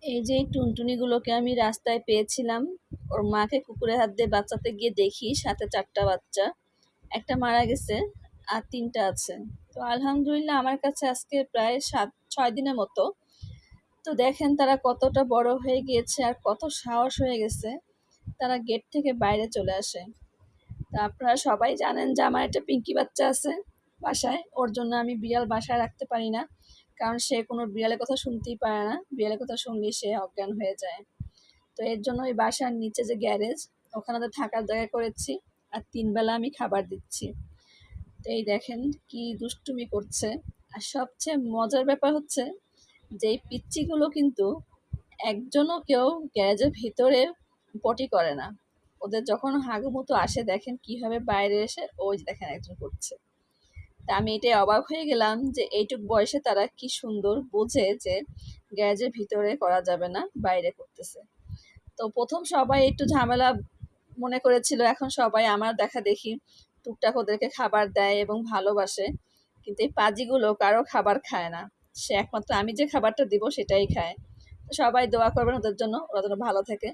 এই যে টুনটুনিগুলোকে আমি রাস্তায় পেয়েছিলাম, ওর মাকে কুকুরে হাত দিয়ে বাঁচাতে গিয়ে দেখি সাথে 4টা বাচ্চা, একটা মারা গেছে আর 3টা আছে। তো আলহামদুলিল্লাহ আমার কাছে আজকে প্রায় 7-6 দিনের মতো। তো দেখেন তারা কতটা বড় হয়ে গিয়েছে আর কত সাহস হয়ে গেছে, তারা গেট থেকে বাইরে চলে আসে। তা আপনারা সবাই জানেন যে আমার একটা পিঙ্কি বাচ্চা আছে বাসায়, ওর জন্য আমি বিড়াল বাসায় রাখতে পারি না, কারণ সে কোনো বিড়ালের কথা শুনতেই পারে না, বিড়ালের কথা শুনলেই সে অজ্ঞান হয়ে যায়। তো এর জন্য ওই বাসার নিচে যে গ্যারেজ, ওখানে তো থাকার জায়গা করেছি, আর 3 বেলা আমি খাবার দিচ্ছি। তো এই দেখেন কি দুষ্টুমি করছে। আর সবচেয়ে মজার ব্যাপার হচ্ছে যে এই পিচ্চিগুলো কিন্তু একজনও কেউ গ্যারেজের ভিতরে পটি করে না। ওদের যখন হাগুমুতু আসে দেখেন কিভাবে বাইরে এসে ওই যে দেখেন একজন করছে। তা আমি এটাই অবাক হয়ে গেলাম যে এইটুক বয়সে তারা কি সুন্দর বোঝে যে গ্যারেজের ভিতরে করা যাবে না, বাইরে করতেছে। তো প্রথম সবাই একটু ঝামেলা মনে করেছিল, এখন সবাই আমার দেখা দেখি টুকটাক ওদেরকে খাবার দেয় এবং ভালোবাসে। কিন্তু এই পাজিগুলো কারো খাবার খায় না, সে একমাত্র আমি যে খাবারটা দিব সেটাই খায়। তো সবাই দোয়া করবেন ওদের জন্য, ওরা যেন ভালো থাকে।